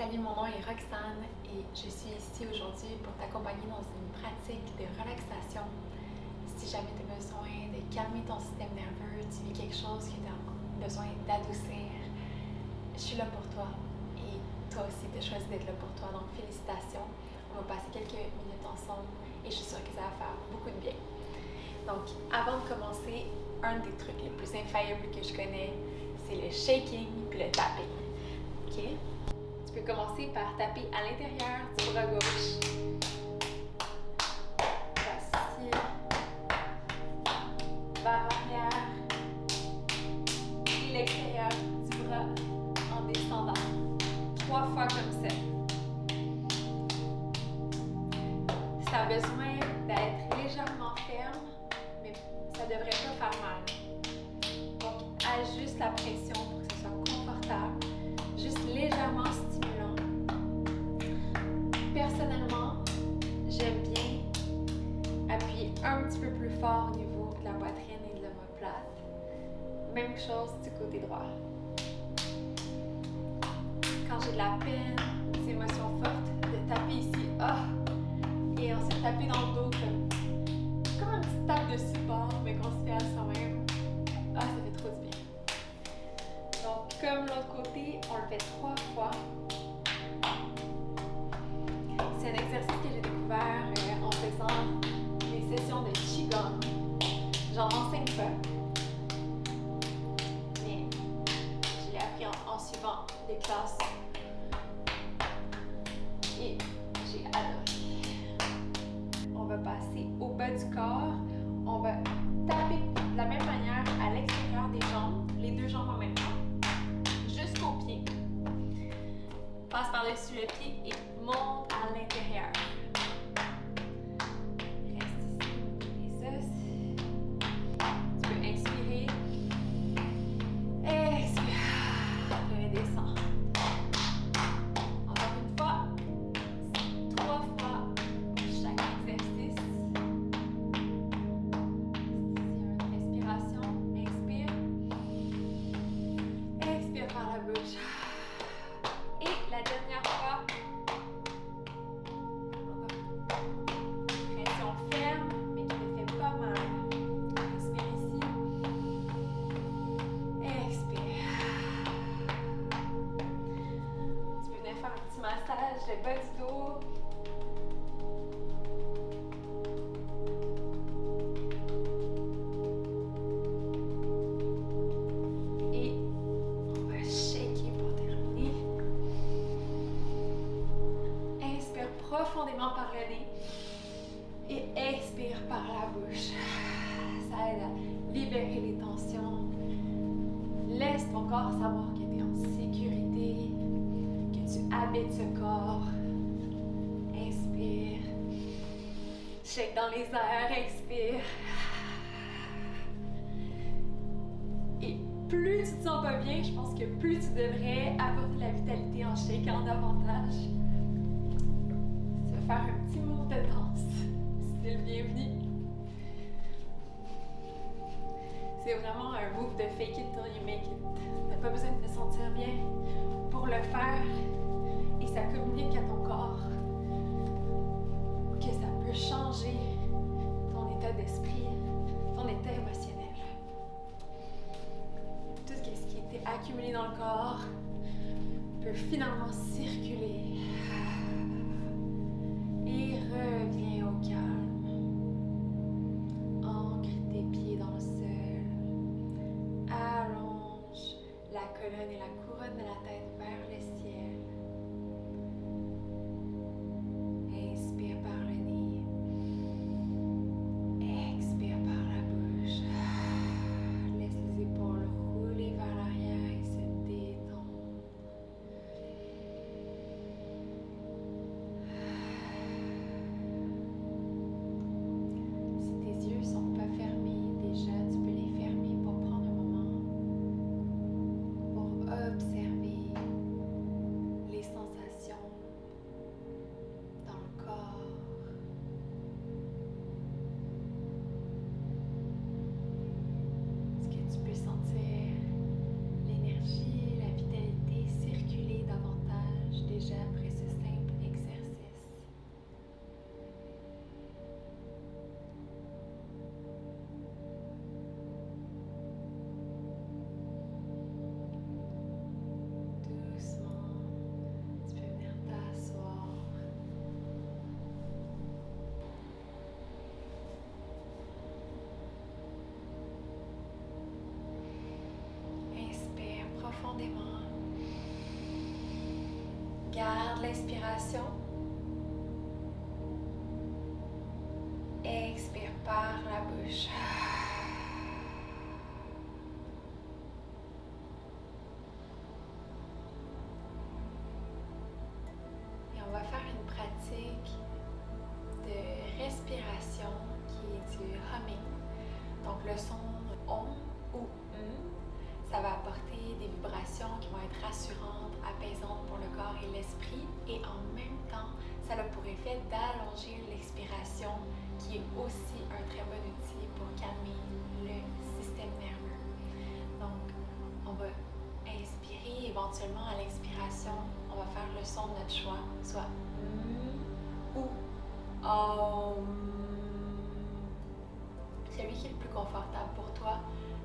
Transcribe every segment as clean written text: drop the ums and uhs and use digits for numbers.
Salut, mon nom est Roxane et je suis ici aujourd'hui pour t'accompagner dans une pratique de relaxation. Si jamais tu as besoin de calmer ton système nerveux, tu vis quelque chose que tu as besoin d'adoucir, je suis là pour toi et toi aussi tu as choisi d'être là pour toi, donc félicitations. On va passer quelques minutes ensemble et je suis sûre que ça va faire beaucoup de bien. Donc avant de commencer, un des trucs les plus infaillibles que je connais, c'est le shaking puis le tapping. OK? Tu peux commencer par taper à l'intérieur du bras gauche. Voici. Vers l'arrière. Et l'extérieur du bras en descendant. 3 fois comme ça. Si tu as besoin d'être légèrement ferme, mais ça ne devrait pas faire mal. Donc, ajuste la pression pour que ce soit confortable. Juste légèrement stimulant. Personnellement, j'aime bien appuyer un petit peu plus fort au niveau de la poitrine et de l'omoplate. Même chose du côté droit. Quand j'ai de la peine, des émotions fortes, de taper ici, et ensuite taper dans le dos comme une petite tape de support, mais qu'on se fait à soi-même. Ça fait trop du bien. Donc, comme l'autre côté, on le fait 3 fois. C'est un exercice que j'ai découvert en faisant des sessions de Qigong. J'en enseigne pas, mais je l'ai appris en suivant des classes et j'ai adoré. On va passer au bas du corps. On va taper de la même manière à l'extérieur des jambes, les 2 jambes en même temps. Jusqu'au pied. Passe par-dessus le pied et monte à l'intérieur. Reste ici au niveau des os. Tu peux inspirer. Expire. Redescends. Encore une fois. 3 fois pour chaque exercice. Ici, une respiration. Inspire. Expire par la bouche. Et la dernière fois, pression ferme, mais qui ne fait pas mal. Inspire ici. Expire. Tu peux venir faire un petit massage le bas du dos. Profondément par le nez et expire par la bouche. Ça aide à libérer les tensions. Laisse ton corps savoir que tu es en sécurité, que tu habites ce corps. Inspire. Shake dans les airs, expire. Et plus tu te sens pas bien, je pense que plus tu devrais apporter de la vitalité en shakant davantage. Faire un petit move de danse. C'est le bienvenu. C'est vraiment un move de fake it till you make it. T'as pas besoin de te sentir bien pour le faire et ça communique à ton corps que ça peut changer ton état d'esprit, ton état émotionnel. Tout ce qui était accumulé dans le corps peut finalement circuler. Et reviens au calme. Ancre tes pieds dans le sol. Allonge la colonne et la couronne de la tête vers le ciel. Inspire par le nez. Expire par la bouche. Laisse les épaules rouler vers l'arrière et se détendre. inspiration. Expire par la bouche. Et on va faire une pratique de respiration qui est du humming. Donc le son OM ou ça va apporter des vibrations qui vont être rassurantes, apaisantes pour le corps et l'esprit. Et en même temps, ça a pour effet d'allonger l'expiration, qui est aussi un très bon outil pour calmer le système nerveux. Donc, on va inspirer, éventuellement à l'expiration, on va faire le son de notre choix, soit ou celui qui est le plus confortable pour toi.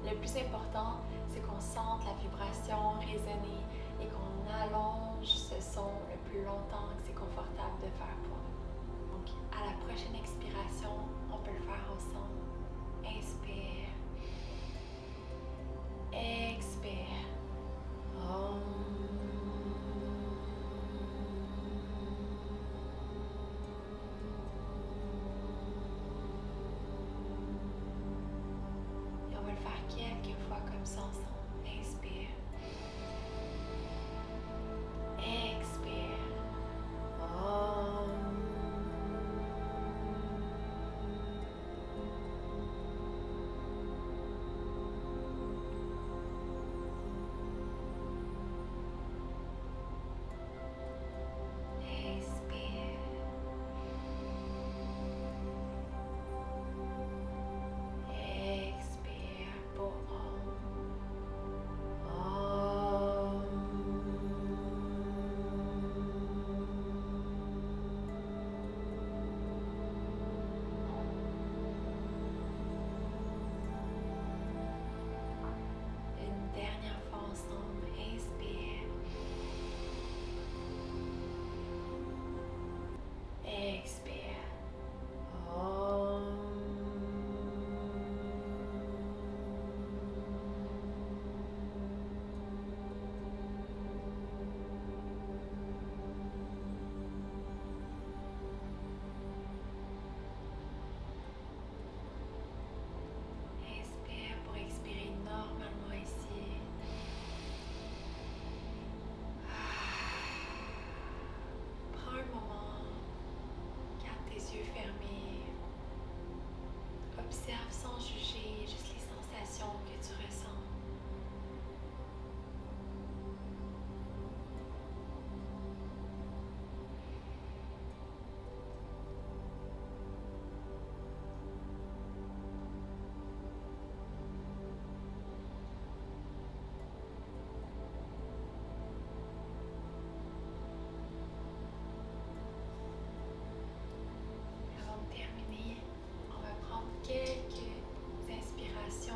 Le plus important, c'est qu'on sente la vibration résonner et qu'on allonge ce son le plus longtemps que c'est confortable de faire pour nous. Donc, à la prochaine expiration, on peut le faire ensemble. Inspire. Expire. Et on va le faire quelques fois comme ça ensemble. Inspire. Expire. Observe sans juger juste les sensations que tu ressens. Avant de terminer, on va prendre quelques inspirations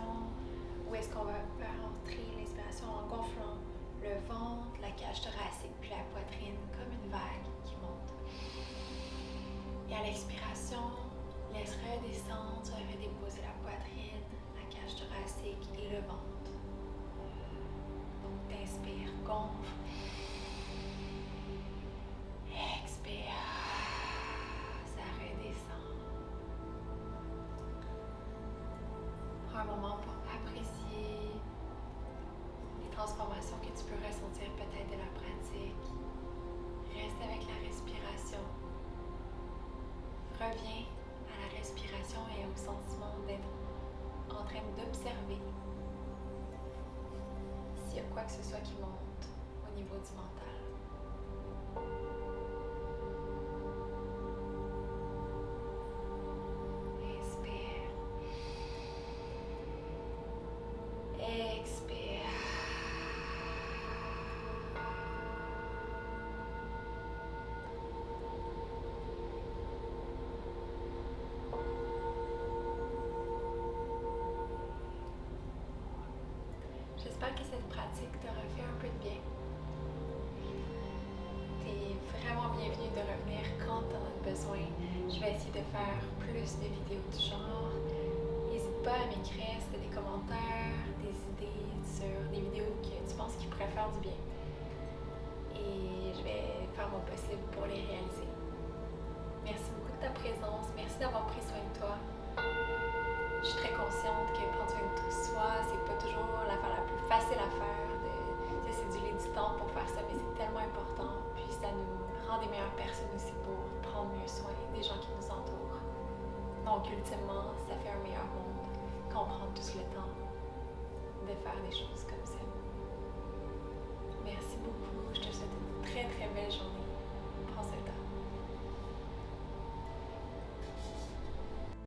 où est-ce qu'on va faire entrer l'inspiration en gonflant le ventre, la cage thoracique puis la poitrine comme une vague qui monte. Et à l'expiration, laisse redescendre, tu vas redéposer la poitrine, la cage thoracique et le ventre. Donc t'inspires, gonfle. Expire. Ça redescend. Prends un moment pour apprécier les transformations que tu peux ressentir peut-être de la pratique. Reste avec la respiration. Reviens à la respiration et au sentiment d'être en train d'observer s'il y a quoi que ce soit qui monte au niveau du mental. Inspire. Expire. J'espère que cette pratique t'aura fait un peu de bien. T'es vraiment bienvenue de revenir quand t'en as besoin. Je vais essayer de faire plus de vidéos du genre. N'hésite pas à m'écrire si t'as des commentaires, des idées sur des vidéos que tu penses qui pourraient faire du bien. Et je vais faire mon possible possible pour les réaliser. Merci beaucoup de ta présence. Merci d'avoir pris soin de toi. Je suis très consciente que prendre soin de soi, c'est pas toujours l'affaire la plus facile à faire. De s'éduler du temps pour faire ça, mais c'est tellement important. Puis ça nous rend des meilleures personnes aussi pour prendre mieux soin des gens qui nous entourent. Donc ultimement, ça fait un meilleur monde quand on prend tous le temps de faire des choses comme ça. Merci beaucoup. Je te souhaite une très très belle journée.